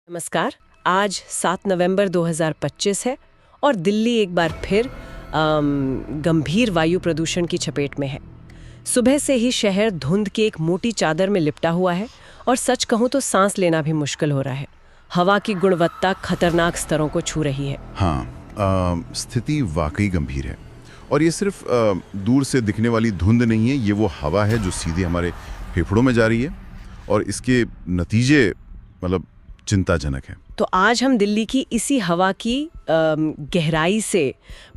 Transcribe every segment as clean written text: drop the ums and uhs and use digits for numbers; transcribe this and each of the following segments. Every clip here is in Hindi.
नमस्कार। आज 7 नवंबर 2025 है और दिल्ली एक बार फिर गंभीर वायु प्रदूषण की चपेट में है। सुबह से ही शहर धुंध की एक मोटी चादर में लिपटा हुआ है और सच कहूँ तो सांस लेना भी मुश्किल हो रहा है। हवा की गुणवत्ता खतरनाक स्तरों को छू रही है। हाँ, स्थिति वाकई गंभीर है और ये सिर्फ दूर से दिखने वाली धुंध नहीं है, ये वो हवा है जो सीधे हमारे फेफड़ों में जा रही है और इसके नतीजे मतलब चिंताजनक है। तो आज हम दिल्ली की इसी हवा की गहराई से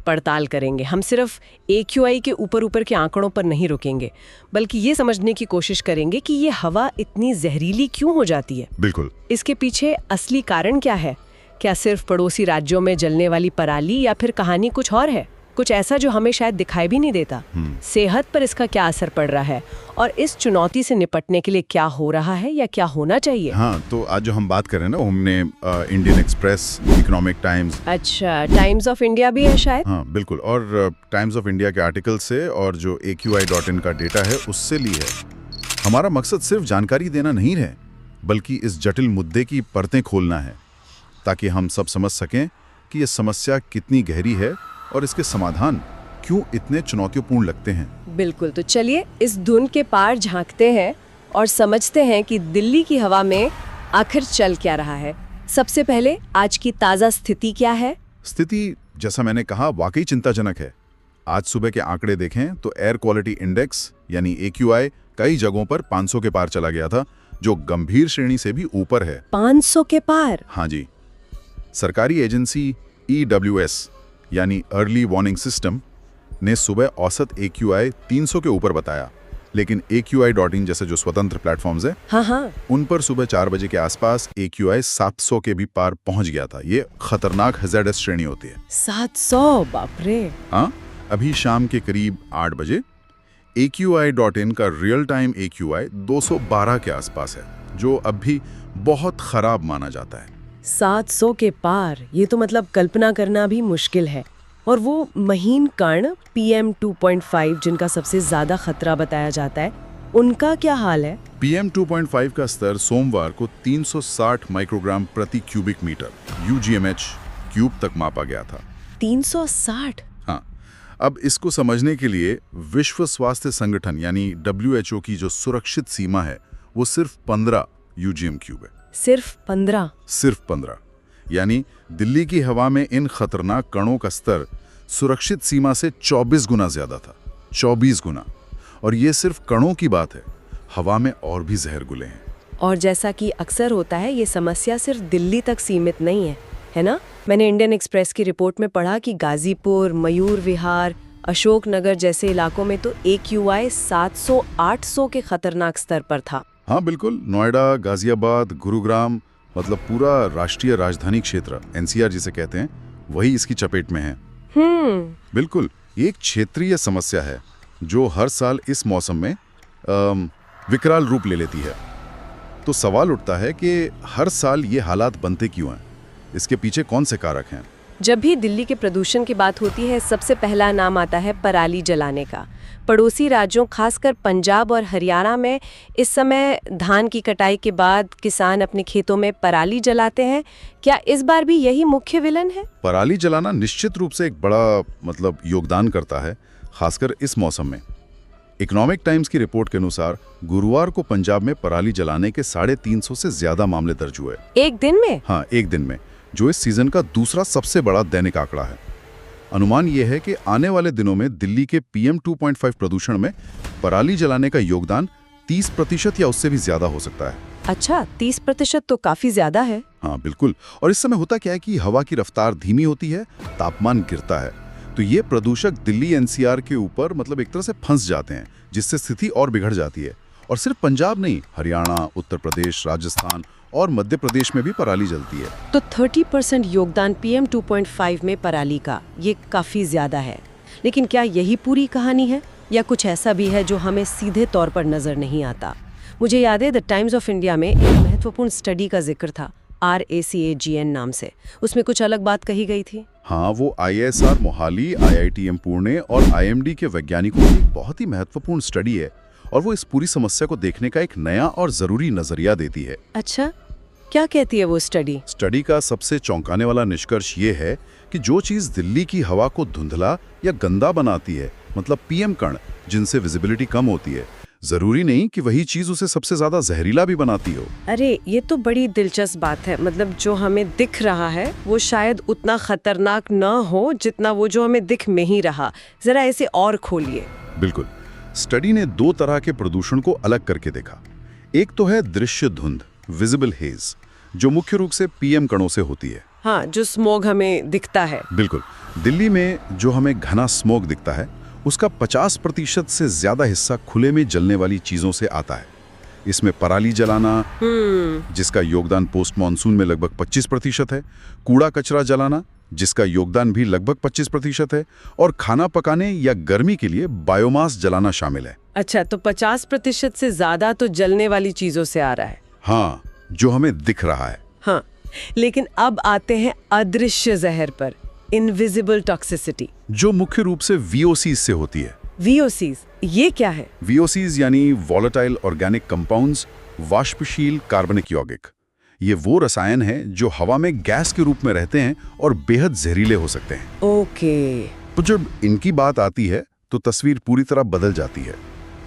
पड़ताल करेंगे। हम सिर्फ AQI के ऊपर के आंकड़ों पर नहीं रुकेंगे, बल्कि ये समझने की कोशिश करेंगे कि ये हवा इतनी जहरीली क्यों हो जाती है। बिल्कुल। इसके पीछे असली कारण क्या है? क्या सिर्फ पड़ोसी राज्यों में जलने वाली पराली या फिर कहानी कुछ और है? कुछ ऐसा जो हमें शायद दिखाई भी नहीं देता। सेहत पर इसका क्या असर पड़ रहा है और इस चुनौती से निपटने के लिए क्या हो रहा है या क्या होना चाहिए? हाँ, तो आज जो हम बात कर रहे हैं ना, हमने इंडियन एक्सप्रेस, इकोनॉमिक टाइम्स, अच्छा, टाइम्स ऑफ इंडिया भी है शायद। हाँ बिल्कुल, और टाइम्स ऑफ इंडिया के आर्टिकल से और जो AQI.in का डेटा है उससे ली है। हमारा मकसद सिर्फ जानकारी देना नहीं है, बल्कि इस जटिल मुद्दे की परतें खोलना है, ताकि हम सब समझ सकें कि ये समस्या कितनी गहरी है और इसके समाधान क्यों इतने चुनौतीपूर्ण लगते हैं। बिल्कुल, तो चलिए इस धुंध के पार झांकते हैं और समझते हैं कि दिल्ली की हवा में आखिर चल क्या रहा है। सबसे पहले आज की ताज़ा स्थिति क्या है? स्थिति, जैसा मैंने कहा, वाकई चिंताजनक है। आज सुबह के आंकड़े देखें तो एयर क्वालिटी इंडेक्स यानी AQI कई जगहों पर 500 के पार चला गया था, जो गंभीर श्रेणी से भी ऊपर है। 500 के पार? हाँ जी। सरकारी एजेंसी EWS यानी अर्ली वार्निंग सिस्टम ने सुबह औसत AQI 300 के ऊपर बताया, लेकिन AQI.in जैसे जो स्वतंत्र प्लेटफॉर्म्स हैं, हाँ, उन पर सुबह 4 बजे के आसपास AQI 700 के भी पार पहुंच गया था। ये खतरनाक HZS श्रेणी होती है। 700? बाप रे। हाँ, अभी शाम के करीब 8 बजे AQI.in का रियल टाइम AQI 212 के आसपास है, जो अब भी बहुत खराब माना जाता है। 700 के पार, ये तो मतलब कल्पना करना भी मुश्किल है। और वो महीन कण PM 2.5 जिनका सबसे ज्यादा खतरा बताया जाता है, उनका क्या हाल है? PM 2.5 का स्तर सोमवार को 360 माइक्रोग्राम प्रति क्यूबिक मीटर UGMH क्यूब तक मापा गया था। 360? हाँ, अब इसको समझने के लिए विश्व स्वास्थ्य संगठन यानी WHO की जो सुरक्षित सीमा है वो सिर्फ 15 UGM क्यूब है। सिर्फ 15? सिर्फ 15। यानी दिल्ली की हवा में इन खतरनाक कणों का स्तर सुरक्षित सीमा से 24 गुना ज्यादा था। 24 गुना। और ये सिर्फ कणों की बात है, हवा में और भी जहर घुले हैं। और जैसा कि अक्सर होता है, ये समस्या सिर्फ दिल्ली तक सीमित नहीं है ना? मैंने इंडियन एक्सप्रेस की रिपोर्ट में पढ़ा कि गाजीपुर, मयूर विहार, अशोकनगर जैसे इलाकों में तो AQI 700-800 के खतरनाक स्तर पर था। हाँ बिल्कुल, नोएडा, गाजियाबाद, गुरुग्राम, मतलब पूरा राष्ट्रीय राजधानी क्षेत्र NCR जिसे कहते हैं, वही इसकी चपेट में है। बिल्कुल, ये एक क्षेत्रीय समस्या है जो हर साल इस मौसम में विकराल रूप ले लेती है। तो सवाल उठता है कि हर साल ये हालात बनते क्यों हैं? इसके पीछे कौन से कारक हैं? जब भी दिल्ली के प्रदूषण की बात होती है, सबसे पहला नाम आता है पराली जलाने का। पड़ोसी राज्यों, खासकर पंजाब और हरियाणा में इस समय धान की कटाई के बाद किसान अपने खेतों में पराली जलाते हैं। क्या इस बार भी यही मुख्य विलन है? पराली जलाना निश्चित रूप से एक बड़ा योगदान करता है, खासकर इस मौसम में। इकोनॉमिक टाइम्स की रिपोर्ट के अनुसार गुरुवार को पंजाब में पराली जलाने के 350 से ज्यादा मामले दर्ज हुए। एक दिन में? हाँ, एक दिन में, जो इस सीजन का दूसरा सबसे बड़ा दैनिक आंकड़ा है। अनुमान यह है कि आने वाले दिनों में दिल्ली के PM 2.5 प्रदूषण में पराली जलाने का योगदान 30% या उससे भी ज्यादा हो सकता है। अच्छा, 30% तो काफी ज्यादा है। हाँ बिल्कुल, और इस समय होता क्या है कि हवा की रफ्तार धीमी होती है, तापमान गिरता है, तो ये प्रदूषक दिल्ली NCR के ऊपर एक तरह से फंस जाते हैं, जिससे स्थिति और बिगड़ जाती है। और सिर्फ पंजाब नहीं, हरियाणा, उत्तर प्रदेश, राजस्थान और मध्य प्रदेश में भी पराली जलती है। तो 30% योगदान PM 2.5 में पराली का, ये काफी ज्यादा है। लेकिन क्या यही पूरी कहानी है या कुछ ऐसा भी है जो हमें सीधे तौर पर नजर नहीं आता? मुझे याद है द टाइम्स ऑफ इंडिया में एक महत्वपूर्ण स्टडी का जिक्र था, RACAGN नाम से। उसमें कुछ अलग बात कही गई थी। हाँ, वो ISR मोहाली, IITM पुणे और IMD के वैज्ञानिकों की एक बहुत ही महत्वपूर्ण स्टडी है और वो इस पूरी समस्या को देखने का एक नया और जरूरी नजरिया देती है। अच्छा, क्या कहती है वो स्टडी? स्टडी का सबसे चौंकाने वाला निष्कर्ष ये है कि जो चीज़ दिल्ली की हवा को धुंधला या गंदा बनाती है, मतलब पीएम कण, जिनसे विजिबिलिटी कम होती है, जरूरी नहीं कि वही चीज उसे सबसे ज्यादा जहरीला भी बनाती हो। अरे ये तो बड़ी दिलचस्प बात है। मतलब जो हमें दिख रहा है वो शायद उतना खतरनाक न हो जितना वो जो हमें दिख में ही रहा। जरा ऐसे और खोलिए। बिल्कुल। स्टडी ने 2 तरह के प्रदूषण को अलग करके देखा। एक तो है दृश्य धुंध, विजिबल हेज, जो मुख्य रूप से पीएम कणों से होती है। हाँ, जो स्मोग हमें दिखता है। बिल्कुल। दिल्ली में जो हमें घना स्मोग दिखता है, उसका 50% से ज्यादा हिस्सा खुले में जलने वाली चीजों से आता है। इसमें पराली जलाना, जिसका योगदान पोस्ट मॉनसून में लगभग 25% है, कूड़ा कचरा जलाना, जिसका योगदान भी लगभग 25% है, और खाना पकाने या गर्मी के लिए बायोमास जलाना शामिल है। अच्छा, तो 50% से ज्यादा तो जलने वाली चीजों से आ रहा है। हाँ, जो हमें दिख रहा है। हाँ, लेकिन अब आते हैं अदृश्य जहर पर, इनविजिबल टॉक्सिसिटी, जो मुख्य रूप से VOCs से होती है। VOCs, ये क्या है? VOCs यानी वॉलेटाइल ऑर्गेनिक कंपाउंड्स, वाष्पशील कार्बनिक यौगिक। ये वो रसायन हैं जो हवा में गैस के रूप में रहते हैं और बेहद जहरीले हो सकते हैं। ओके। तो जब इनकी बात आती है तो तस्वीर पूरी तरह बदल जाती है।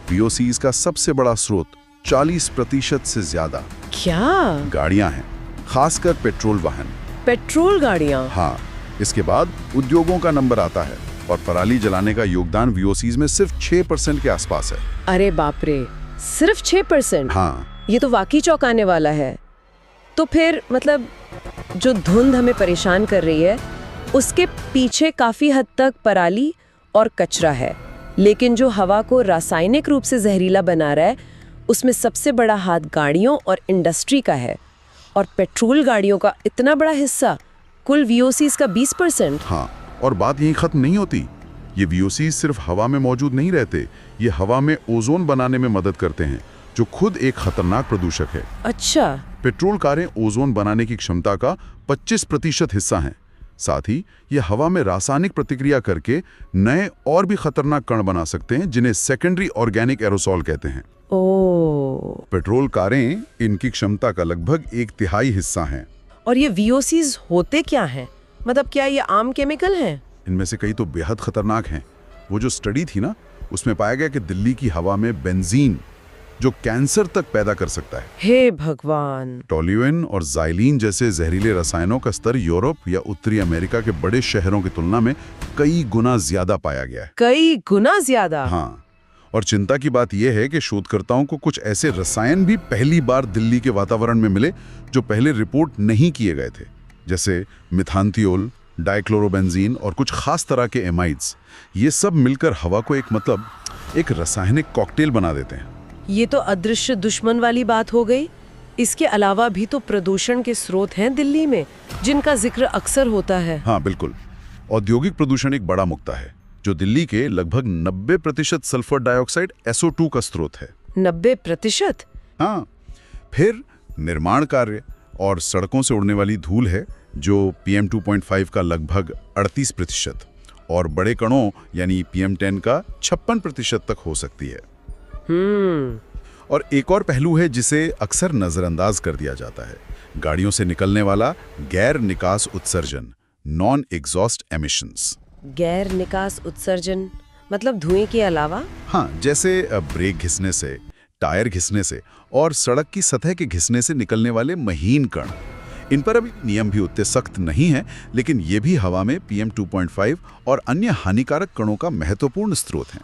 VOCs का सबसे बड़ा स्रोत 40% से ज्यादा क्या? गाड़ियां हैं, खासकर पेट्रोल वाहन। पेट्रोल गाड़ियां? हाँ। इसके बाद उद्योगों का नंबर आता है और पराली जलाने का योगदान VOCs में सिर्फ 6% के आसपास है। अरे बाप रे, सिर्फ 6%? हाँ, ये तो वाकई चौंकाने वाला है। तो फिर मतलब जो धुंध हमें परेशान कर रही है उसके पीछे काफी हद तक पराली और कचरा है, लेकिन जो हवा को रासायनिक रूप से जहरीला बना रहा है उसमें सबसे बड़ा हाथ गाड़ियों और इंडस्ट्री का है। और पेट्रोल गाड़ियों का इतना बड़ा हिस्सा, कुल VOCs का 20%। हाँ, और बात यहीं खत्म नहीं होती। ये VOCs सिर्फ हवा में मौजूद नहीं रहते, ये हवा में ओजोन बनाने में मदद करते हैं, जो खुद एक खतरनाक प्रदूषक है। अच्छा। पेट्रोल कारें ओजोन बनाने की क्षमता का 25% हिस्सा हैं। साथ ही ये हवा में रासायनिक प्रतिक्रिया करके नए और भी खतरनाक कण बना सकते हैं, जिन्हें सेकेंडरी ऑर्गेनिक एरोसोल कहते हैं। ओह। पेट्रोल कारें इनकी क्षमता का लगभग 1/3 हिस्सा हैं। और ये VOCs होते क्या हैं? मतलब क्या ये आम केमिकल हैं? इनमें से कई तो बेहद खतरनाक हैं। वो जो स्टडी थी ना, उसमें पाया गया कि दिल्ली की हवा में बेंजीन, जो कैंसर तक पैदा कर सकता है। हे भगवान। टोल्यूइन और जाइलीन जैसे जहरीले रसायनों का स्तर यूरोप या उत्तरी अमेरिका के बड़े शहरों की तुलना में कई गुना ज्यादा पाया गया है। कई गुना ज्यादा? हाँ। और चिंता की बात यह है कि शोधकर्ताओं को कुछ ऐसे रसायन भी पहली बार दिल्ली के वातावरण में मिले जो पहले रिपोर्ट नहीं किए गए थे, जैसे मिथानथियोल, डाइक्लोरोबेंजीन और कुछ खास तरह के एमाइड्स। ये सब मिलकर हवा को एक रासायनिक कॉकटेल बना देते हैं। ये तो अदृश्य दुश्मन वाली बात हो गई। इसके अलावा भी तो प्रदूषण के स्रोत हैं दिल्ली में, जिनका जिक्र अक्सर होता है। हाँ बिल्कुल। औद्योगिक प्रदूषण एक बड़ा मुद्दा है, जो दिल्ली के लगभग 90% सल्फर डाइऑक्साइड SO2 का स्रोत है। 90%? हाँ। फिर निर्माण कार्य और सड़कों से उड़ने वाली धूल है, जो PM 2.5 का लगभग 38%, और बड़े कणों यानी PM 10 का 56% तक हो सकती है। और एक और पहलू है जिसे अक्सर नजरअंदाज कर दिया जाता है, गाड़ियों से निकलने वाला गैर निकास उत्सर्जन, नॉन एग्जॉस्ट एमिशंस। गैर निकास उत्सर्जन मतलब धुएं के अलावा? हाँ, जैसे ब्रेक घिसने से, टायर घिसने से और सड़क की सतह के घिसने से निकलने वाले महीन कण। इन पर अभी नियम भी उतने सख्त नहीं है, लेकिन ये भी हवा में PM 2.5 और अन्य हानिकारक कणों का महत्वपूर्ण स्रोत हैं।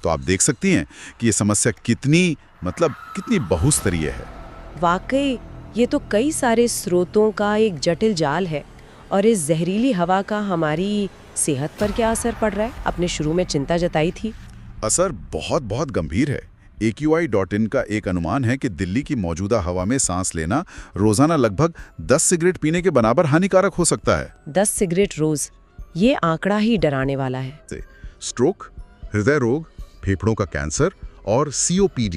तो आप देख सकती हैं कि ये समस्या कितनी बहुस्तरीय है। वाकई ये तो कई सारे स्रोतों का एक जटिल जाल है। और इस जहरीली हवा का हमारी सेहत पर क्या असर पड़ रहा है? आपने शुरू में चिंता जताई थी। असर बहुत बहुत गंभीर है। AQI.in का एक अनुमान है कि दिल्ली की मौजूदा हवा में सांस लेना रोजाना लगभग 10 सिगरेट पीने के बराबर हानिकारक हो सकता है। 10 सिगरेट रोज, ये आंकड़ा ही डराने वाला है। स्ट्रोक, हृदय रोग, फेफड़ों का कैंसर और COPD,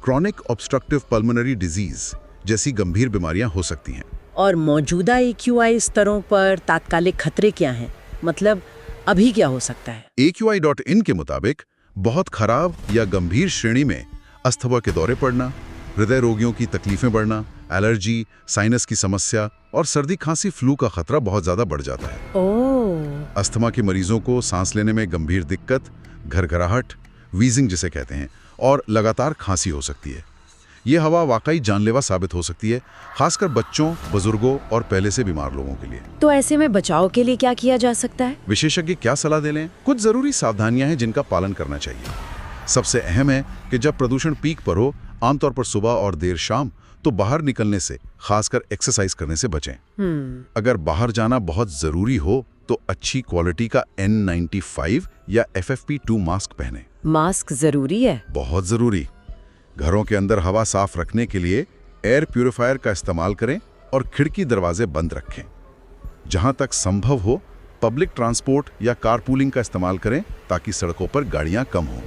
chronic obstructive pulmonary disease जैसी गंभीर बीमारियां हो सकती हैं। और मौजूदा AQI स्तरों पर तात्कालिक खतरे क्या हैं? मतलब अभी क्या हो सकता है? AQI.in के मुताबिक बहुत खराब या गंभीर श्रेणी में अस्थमा के दौरे पड़ना, हृदय रोगियों की तकलीफें बढ़ना, एलर्जी, साइनस की समस्या और सर्दी खांसी फ्लू का खतरा बहुत ज्यादा बढ़ जाता है। ओह, अस्थमा के मरीजों को सांस लेने में गंभीर दिक्कत, घरघराहट, वीजिंग जिसे कहते हैं, और लगातार खांसी हो सकती है। ये हवा वाकई जानलेवा साबित हो सकती है, खासकर बच्चों, बुजुर्गों और पहले से बीमार लोगों के लिए। तो ऐसे में बचाव के लिए क्या किया जा सकता है? विशेषज्ञ क्या सलाह दे लें? कुछ जरूरी सावधानियां हैं जिनका पालन करना चाहिए। सबसे अहम है कि जब प्रदूषण पीक पर हो, आमतौर पर सुबह और देर शाम, तो बाहर निकलने से, खासकर एक्सरसाइज करने से बचें। अगर बाहर जाना बहुत जरूरी हो तो अच्छी क्वालिटी का N95 या FFP2 मास्क पहनें। मास्क जरूरी है? बहुत जरूरी। घरों के अंदर हवा साफ रखने के लिए एयर प्यूरिफायर का इस्तेमाल करें और खिड़की दरवाजे बंद रखें। जहां तक संभव हो, पब्लिक ट्रांसपोर्ट या कारपूलिंग का इस्तेमाल करें ताकि सड़कों पर गाड़ियां कम हों।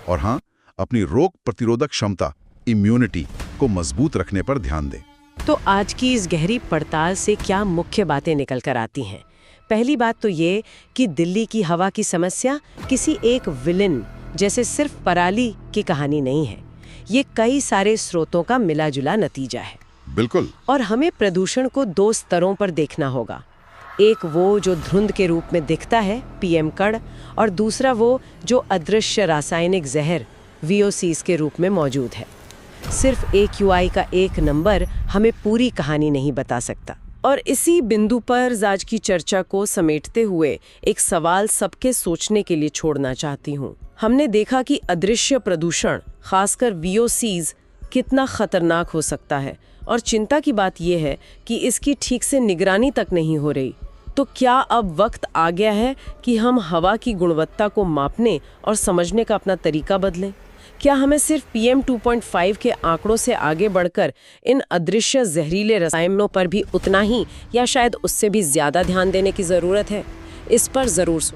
और हाँ, अपनी रोग प्रतिरोधक क्षमता, इम्यूनिटी को मजबूत रखने पर ध्यान दें। तो आज की इस गहरी पड़ताल से क्या मुख्य बातें निकल कर आती हैं? पहली बात तो ये कि दिल्ली की हवा की समस्या किसी एक विलेन जैसे सिर्फ पराली की कहानी नहीं है। ये कई सारे स्रोतों का मिला जुला नतीजा है। बिल्कुल। और हमें प्रदूषण को 2 स्तरों पर देखना होगा। एक वो जो धुंध के रूप में दिखता है, PM कण, और दूसरा वो जो अदृश्य रासायनिक जहर VOCs के रूप में मौजूद है। सिर्फ AQI का एक नंबर हमें पूरी कहानी नहीं बता सकता। और इसी बिंदु पर आज की चर्चा को समेटते हुए एक सवाल सबके सोचने के लिए छोड़ना चाहती हूँ। हमने देखा कि अदृश्य प्रदूषण, खासकर VOCs, कितना खतरनाक हो सकता है, और चिंता की बात यह है कि इसकी ठीक से निगरानी तक नहीं हो रही। तो क्या अब वक्त आ गया है कि हम हवा की गुणवत्ता को मापने और समझने का अपना तरीका बदलें? क्या हमें सिर्फ PM 2.5 के आंकड़ों से आगे बढ़कर इन अदृश्य जहरीले रसायनों पर भी उतना ही या शायद उससे भी ज्यादा ध्यान देने की जरूरत है? इस पर जरूर